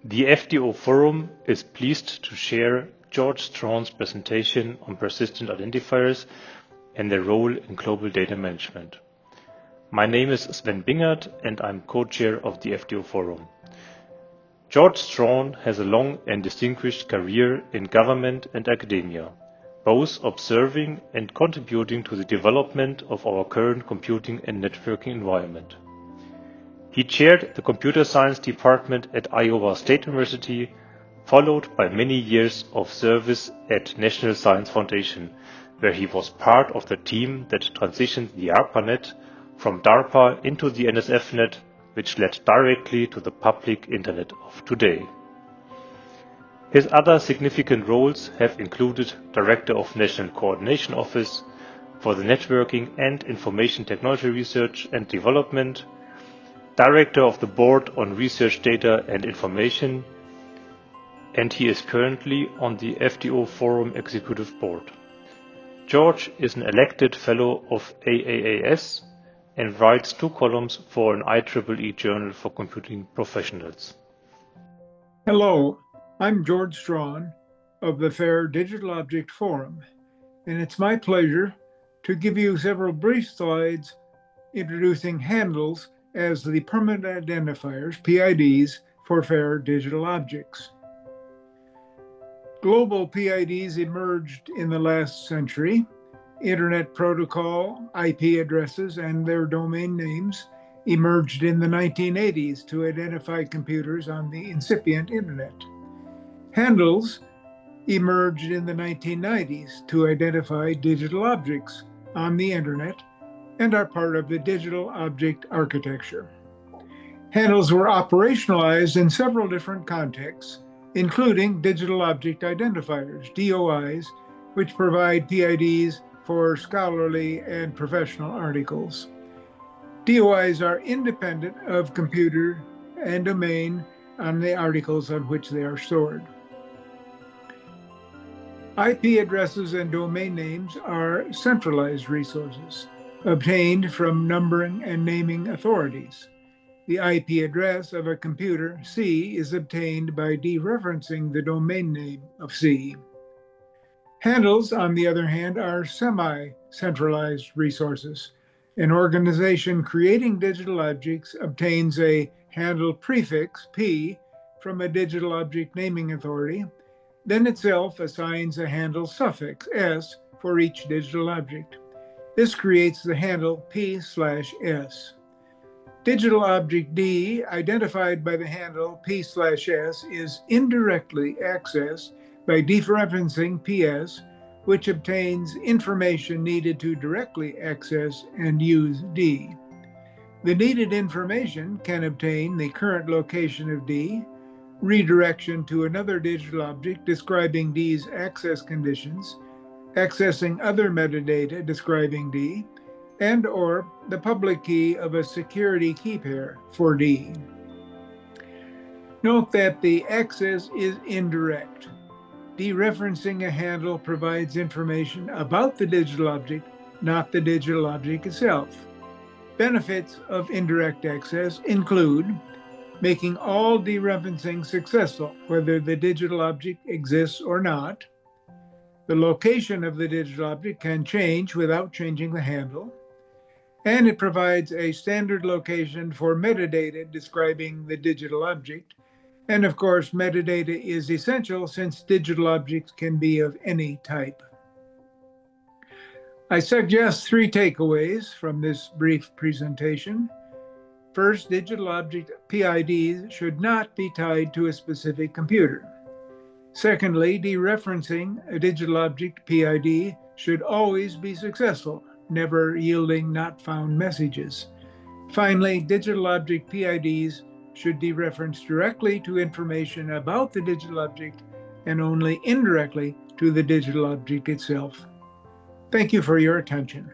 The FDO Forum is pleased to share George Strawn's presentation on persistent identifiers and their role in global data management. My name is Sven Bingert and I'm co-chair of the FDO Forum. George Strawn has a long and distinguished career in government and academia, both observing and contributing to the development of our current computing and networking environment. He chaired the computer science department at Iowa State University, followed by many years of service at National Science Foundation, where he was part of the team that transitioned the ARPANET from DARPA into the NSFNet, which led directly to the public Internet of today. His other significant roles have included Director of National Coordination Office for the Networking and Information Technology Research and Development, Director of the Board on Research Data and Information, and he is currently on the FDO Forum Executive Board. George is an elected Fellow of AAAS and writes 2 columns for an IEEE journal for computing professionals. Hello, I'm George Strawn of the FAIR Digital Object Forum, and it's my pleasure to give you several brief slides introducing handles as the permanent identifiers, PIDs, for FAIR digital objects. Global PIDs emerged in the last century. Internet protocol, IP addresses, and their domain names emerged in the 1980s to identify computers on the incipient Internet. Handles emerged in the 1990s to identify digital objects on the Internet and are part of the digital object architecture. Handles were operationalized in several different contexts, including digital object identifiers, DOIs, which provide PIDs for scholarly and professional articles. DOIs are independent of computer and domain on the articles on which they are stored. IP addresses and domain names are centralized resources obtained from numbering and naming authorities. The IP address of a computer, C, is obtained by dereferencing the domain name of C. Handles, on the other hand, are semi-centralized resources. An organization creating digital objects obtains a handle prefix, P, from a digital object naming authority, then itself assigns a handle suffix, S, for each digital object. This creates the handle P/S. Digital object D, identified by the handle P/S, is indirectly accessed by dereferencing PS, which obtains information needed to directly access and use D. The needed information can obtain the current location of D, redirection to another digital object describing D's access conditions, accessing other metadata describing D, and/or the public key of a security key pair for D. Note that the access is indirect. Dereferencing a handle provides information about the digital object, not the digital object itself. Benefits of indirect access include making all dereferencing successful, whether the digital object exists or not. The location of the digital object can change without changing the handle. And it provides a standard location for metadata describing the digital object. And of course, metadata is essential since digital objects can be of any type. I suggest 3 takeaways from this brief presentation. First, digital object PIDs should not be tied to a specific computer. Secondly, dereferencing a digital object PID should always be successful, never yielding not found messages. Finally, digital object PIDs should dereference directly to information about the digital object and only indirectly to the digital object itself. Thank you for your attention.